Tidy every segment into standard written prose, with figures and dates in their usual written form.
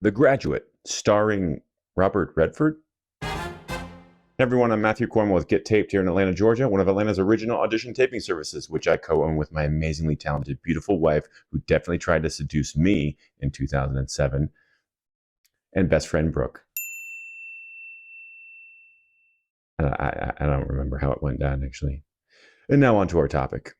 The Graduate, starring Robert Redford. Hey everyone, I'm Matthew Cornwell with Get Taped here in Atlanta, Georgia, one of Atlanta's original audition taping services, which I co-own with my amazingly talented, beautiful wife, who definitely tried to seduce me in 2007, and best friend Brooke. I don't remember how it went down, actually. And now on to our topic.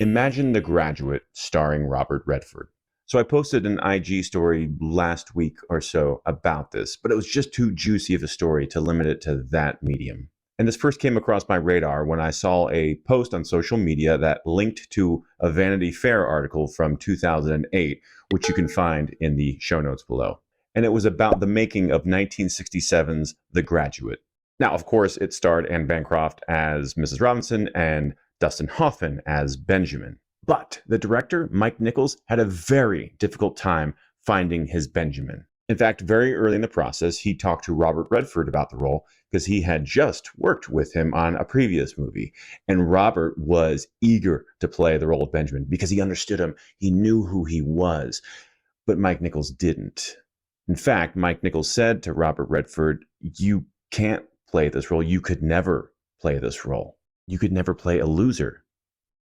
Imagine The Graduate, starring Robert Redford. So I posted an IG story last week or so about this, but it was just too juicy of a story to limit it to that medium. And this first came across my radar when I saw a post on social media that linked to a Vanity Fair article from 2008, which you can find in the show notes below. And it was about the making of 1967's The Graduate. Now, of course, it starred Anne Bancroft as Mrs. Robinson and Dustin Hoffman as Benjamin. But the director, Mike Nichols, had a very difficult time finding his Benjamin. In fact, very early in the process, he talked to Robert Redford about the role because he had just worked with him on a previous movie. And Robert was eager to play the role of Benjamin because he understood him. He knew who he was. But Mike Nichols didn't. In fact, Mike Nichols said to Robert Redford, "You can't play this role. You could never play this role. You could never play a loser."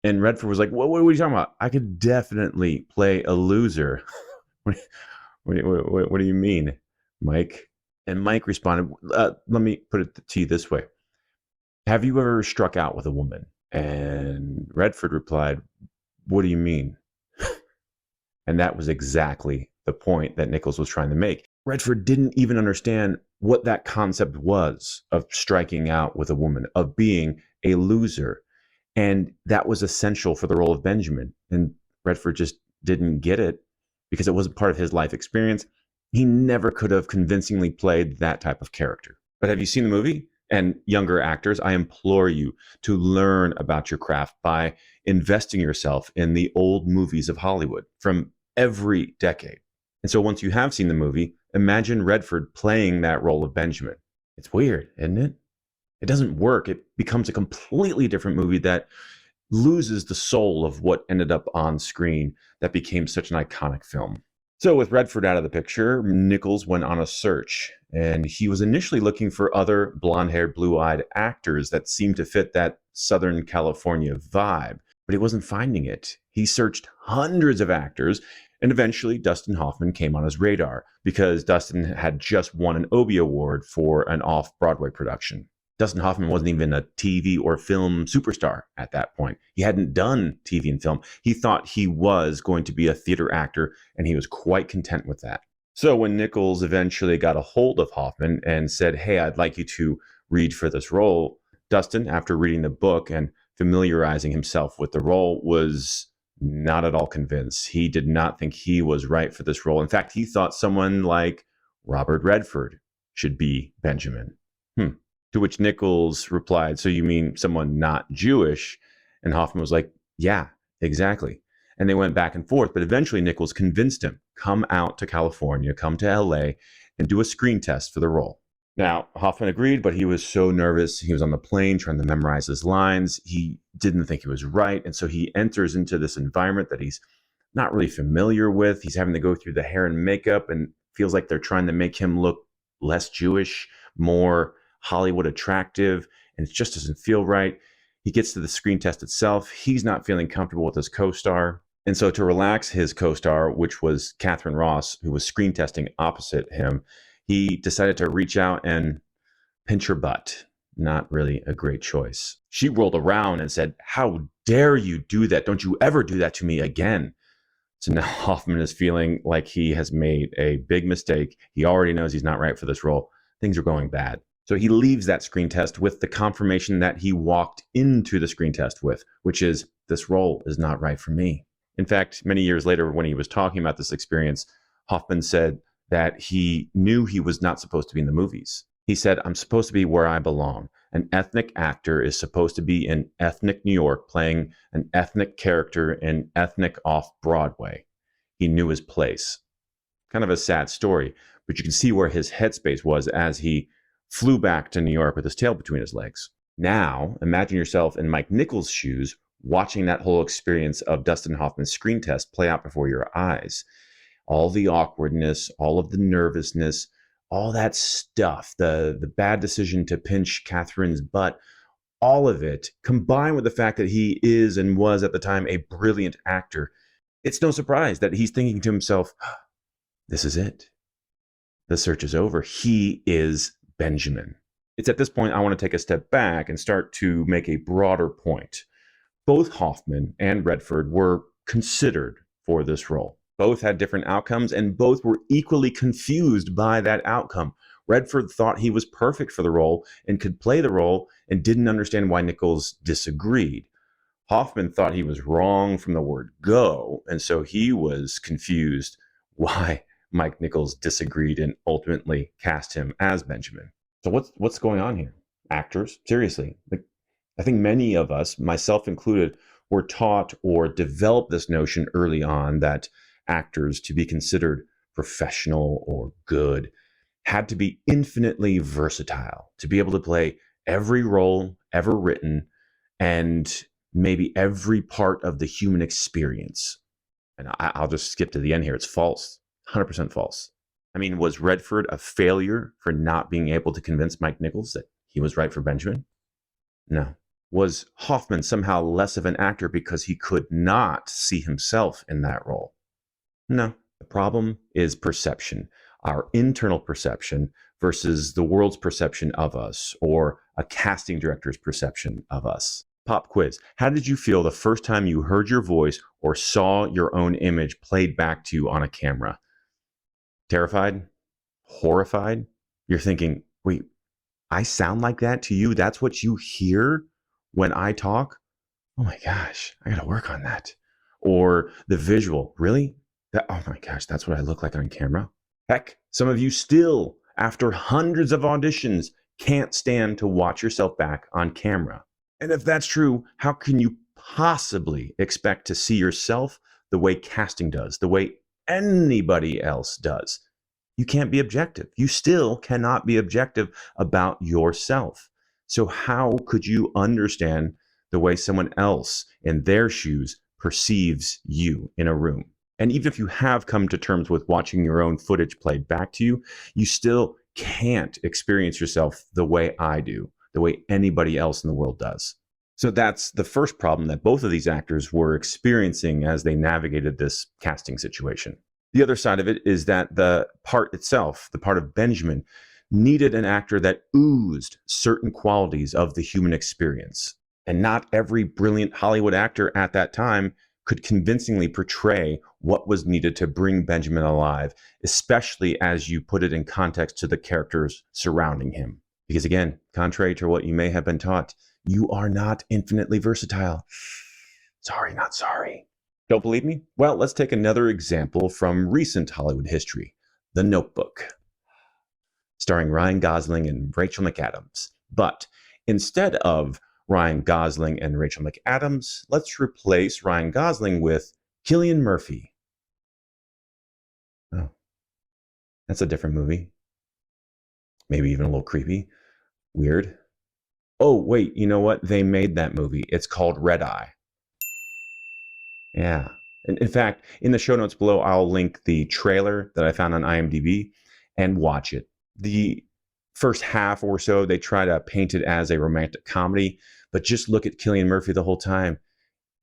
And Redford was like, what are you talking about? I could definitely play a loser. what do you mean, Mike? And Mike responded, let me put it to you this way. Have you ever struck out with a woman? And Redford replied, what do you mean? And that was exactly the point that Nichols was trying to make. Redford didn't even understand what that concept was of striking out with a woman, of being a loser. And that was essential for the role of Benjamin. And Redford just didn't get it because it wasn't part of his life experience. He never could have convincingly played that type of character. But have you seen the movie? And younger actors, I implore you to learn about your craft by investing yourself in the old movies of Hollywood from every decade. And so once you have seen the movie, imagine Redford playing that role of Benjamin. It's weird, isn't it? It doesn't work. It becomes a completely different movie that loses the soul of what ended up on screen that became such an iconic film. So with Redford out of the picture, Nichols went on a search, and he was initially looking for other blonde-haired, blue-eyed actors that seemed to fit that Southern California vibe, but he wasn't finding it. He searched hundreds of actors, and eventually Dustin Hoffman came on his radar because Dustin had just won an Obie Award for an off-Broadway production. Dustin Hoffman wasn't even a TV or film superstar at that point. He hadn't done TV and film. He thought he was going to be a theater actor, and he was quite content with that. So when Nichols eventually got a hold of Hoffman and said, hey, I'd like you to read for this role, Dustin, after reading the book and familiarizing himself with the role, was not at all convinced. He did not think he was right for this role. In fact, he thought someone like Robert Redford should be Benjamin. To which Nichols replied, so you mean someone not Jewish? And Hoffman was like, yeah, exactly. And they went back and forth, but eventually Nichols convinced him, come out to California, come to LA, and do a screen test for the role. Now, Hoffman agreed, but he was so nervous. He was on the plane trying to memorize his lines. He didn't think he was right. And so he enters into this environment that he's not really familiar with. He's having to go through the hair and makeup and feels like they're trying to make him look less Jewish, more Hollywood attractive, and it just doesn't feel right. He gets to the screen test itself. He's not feeling comfortable with his co-star. And so to relax his co-star, which was Catherine Ross, who was screen testing opposite him, he decided to reach out and pinch her butt. Not really a great choice. She rolled around and said, how dare you do that? Don't you ever do that to me again. So now Hoffman is feeling like he has made a big mistake. He already knows he's not right for this role. Things are going bad. So he leaves that screen test with the confirmation that he walked into the screen test with, which is, this role is not right for me. In fact, many years later, when he was talking about this experience, Hoffman said that he knew he was not supposed to be in the movies. He said, I'm supposed to be where I belong. An ethnic actor is supposed to be in ethnic New York playing an ethnic character in ethnic off-Broadway. He knew his place. Kind of a sad story, but you can see where his headspace was as he flew back to New York with his tail between his legs. Now, imagine yourself in Mike Nichols' shoes, watching that whole experience of Dustin Hoffman's screen test play out before your eyes. all the awkwardness, all of the nervousness, all that stuff, the bad decision to pinch Catherine's butt, all of it, combined with the fact that he is and was at the time a brilliant actor, it's no surprise that he's thinking to himself, this is it. The search is over. He is Benjamin. It's at this point I want to take a step back and start to make a broader point. Both Hoffman and Redford were considered for this role. Both had different outcomes, and both were equally confused by that outcome. Redford thought he was perfect for the role and could play the role and didn't understand why Nichols disagreed. Hoffman thought he was wrong from the word go, and so he was confused why Mike Nichols disagreed and ultimately cast him as Benjamin. So what's going on here? Actors? Seriously. I think many of us, myself included, were taught or developed this notion early on that actors, to be considered professional or good, had to be infinitely versatile, to be able to play every role ever written and maybe every part of the human experience. And I'll just skip to the end here. It's false. 100% false. I mean, was Redford a failure for not being able to convince Mike Nichols that he was right for Benjamin? No. Was Hoffman somehow less of an actor because he could not see himself in that role? No. The problem is perception, our internal perception versus the world's perception of us, or a casting director's perception of us. Pop quiz. How did you feel the first time you heard your voice or saw your own image played back to you on a camera? Terrified? Horrified? You're thinking, wait, I sound like that to you? That's what you hear when I talk? Oh my gosh, I gotta work on that. Or the visual, really? Oh my gosh, that's what I look like on camera? Heck, some of you still, after hundreds of auditions, can't stand to watch yourself back on camera. And if that's true, how can you possibly expect to see yourself the way casting does, the way anybody else does? You can't be objective. You still cannot be objective about yourself. So how could you understand the way someone else in their shoes perceives you in a room? And even if you have come to terms with watching your own footage played back to you, you still can't experience yourself the way I do, the way anybody else in the world does. So that's the first problem that both of these actors were experiencing as they navigated this casting situation. The other side of it is that the part itself, the part of Benjamin, needed an actor that oozed certain qualities of the human experience. And not every brilliant Hollywood actor at that time could convincingly portray what was needed to bring Benjamin alive, especially as you put it in context to the characters surrounding him. Because again, contrary to what you may have been taught, you are not infinitely versatile. Sorry, not sorry. Don't believe me? Well, let's take another example from recent Hollywood history, The Notebook, starring Ryan Gosling and Rachel McAdams. But instead of Ryan Gosling and Rachel McAdams, let's replace Ryan Gosling with Cillian Murphy. Oh, that's a different movie. Maybe even a little creepy. Weird. Oh, wait, you know what? They made that movie. It's called Red Eye. Yeah. In fact, in the show notes below, I'll link the trailer that I found on IMDb and watch it. The first half or so, they try to paint it as a romantic comedy, but just look at Cillian Murphy the whole time.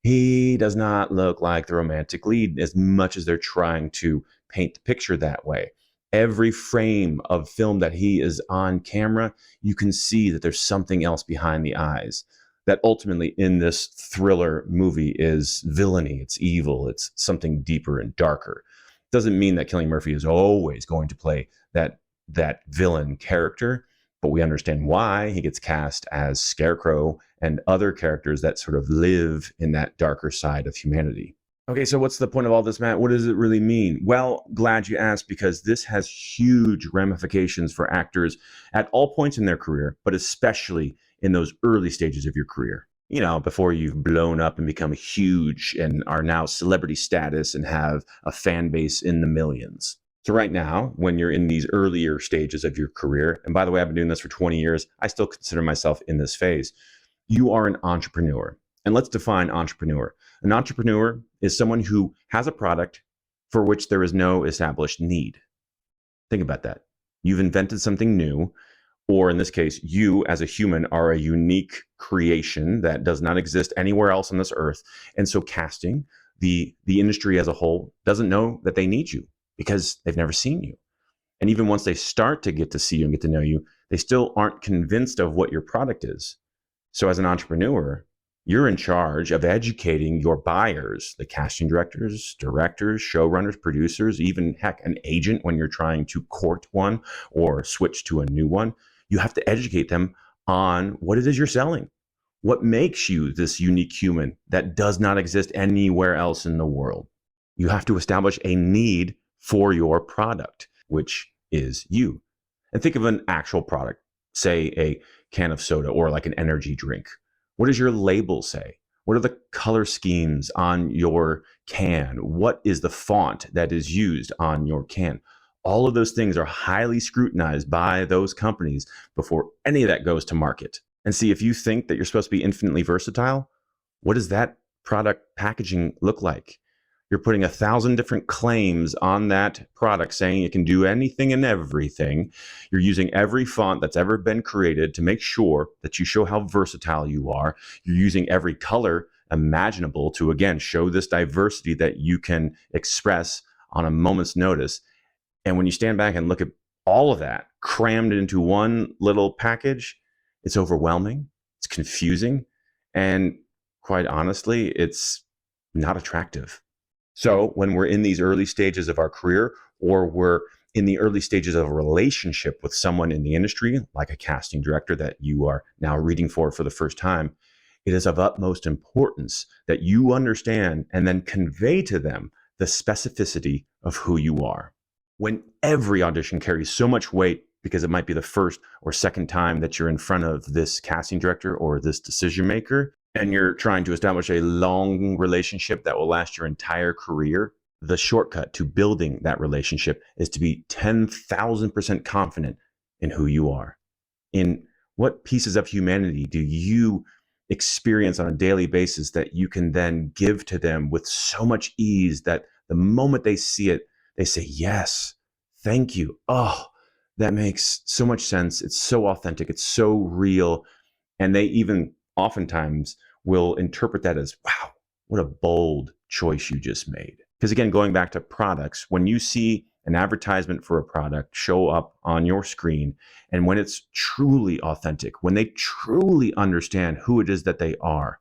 He does not look like the romantic lead as much as they're trying to paint the picture that way. Every frame of film that he is on camera, you can see that there's something else behind the eyes. That ultimately in this thriller movie is villainy, it's evil, it's something deeper and darker. Doesn't mean that Cillian Murphy is always going to play that villain character, but we understand why he gets cast as Scarecrow and other characters that sort of live in that darker side of humanity. Okay, so what's the point of all this, Matt? What does it really mean? Well, glad you asked, because this has huge ramifications for actors at all points in their career, but especially in those early stages of your career. You know, before you've blown up and become huge and are now celebrity status and have a fan base in the millions. So right now, when you're in these earlier stages of your career, and by the way, I've been doing this for 20 years, I still consider myself in this phase, you are an entrepreneur. And let's define entrepreneur. An entrepreneur is someone who has a product, for which there is no established need. Think about that. You've invented something new, or in this case, you as a human are a unique creation that does not exist anywhere else on this earth. And so casting, the industry as a whole, doesn't know that they need you because they've never seen you. And even once they start to get to see you and get to know you, they still aren't convinced of what your product is. So as an entrepreneur, you're in charge of educating your buyers, the casting directors, showrunners, producers, even heck, an agent when you're trying to court one or switch to a new one. You have to educate them on what it is you're selling. What makes you this unique human that does not exist anywhere else in the world? You have to establish a need for your product, which is you. And think of an actual product, say a can of soda or like an energy drink. What does your label say? What are the color schemes on your can? What is the font that is used on your can? All of those things are highly scrutinized by those companies before any of that goes to market. And see, if you think that you're supposed to be infinitely versatile, what does that product packaging look like? You're putting 1,000 different claims on that product saying it can do anything and everything. You're using every font that's ever been created to make sure that you show how versatile you are. You're using every color imaginable to, again, show this diversity that you can express on a moment's notice. And when you stand back and look at all of that crammed into one little package, it's overwhelming, it's confusing, and quite honestly, it's not attractive. So when we're in these early stages of our career, or we're in the early stages of a relationship with someone in the industry, like a casting director that you are now reading for the first time, it is of utmost importance that you understand and then convey to them the specificity of who you are. When every audition carries so much weight because it might be the first or second time that you're in front of this casting director or this decision maker, and you're trying to establish a long relationship that will last your entire career, the shortcut to building that relationship is to be 10,000% confident in who you are. In what pieces of humanity do you experience on a daily basis that you can then give to them with so much ease that the moment they see it, they say, yes, thank you. Oh, that makes so much sense. It's so authentic. It's so real. And they even oftentimes will interpret that as, wow, what a bold choice you just made. Because again, going back to products, when you see an advertisement for a product show up on your screen, and when it's truly authentic, when they truly understand who it is that they are,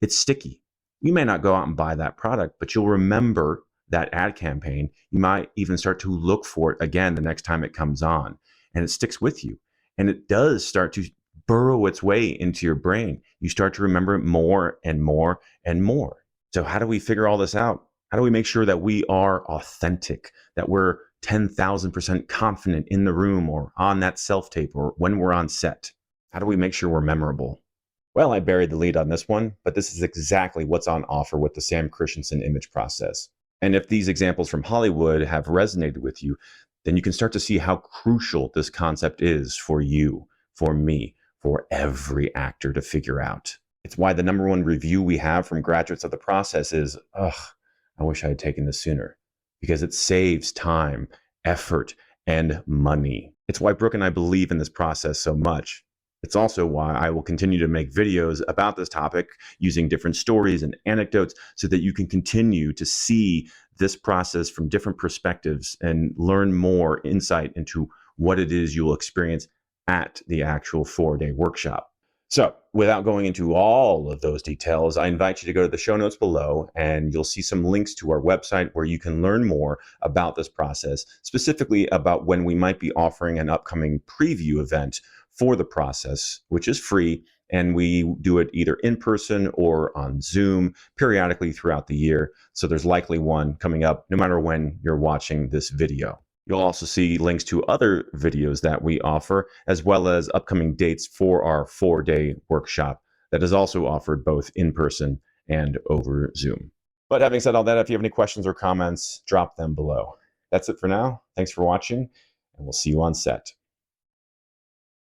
it's sticky. You may not go out and buy that product, but you'll remember that ad campaign. You might even start to look for it again the next time it comes on, and it sticks with you. And it does start to burrow its way into your brain. You start to remember it more and more and more. So how do we figure all this out? How do we make sure that we are authentic, that we're 10,000% confident in the room or on that self-tape or when we're on set? How do we make sure we're memorable? Well, I buried the lead on this one, but this is exactly what's on offer with the Sam Christensen image process. And if these examples from Hollywood have resonated with you, then you can start to see how crucial this concept is for you, for me, for every actor to figure out. It's why the #1 review we have from graduates of the process is, ugh, I wish I had taken this sooner, because it saves time, effort, and money. It's why Brooke and I believe in this process so much. It's also why I will continue to make videos about this topic using different stories and anecdotes so that you can continue to see this process from different perspectives and learn more insight into what it is you'll experience at the actual 4-day workshop. So without going into all of those details, I invite you to go to the show notes below, and you'll see some links to our website where you can learn more about this process, specifically about when we might be offering an upcoming preview event for the process, which is free. And we do it either in person or on Zoom periodically throughout the year. So there's likely one coming up no matter when you're watching this video. You'll also see links to other videos that we offer, as well as upcoming dates for our 4-day workshop that is also offered both in person and over Zoom. But having said all that, if you have any questions or comments, drop them below. That's it for now. Thanks for watching, and we'll see you on set.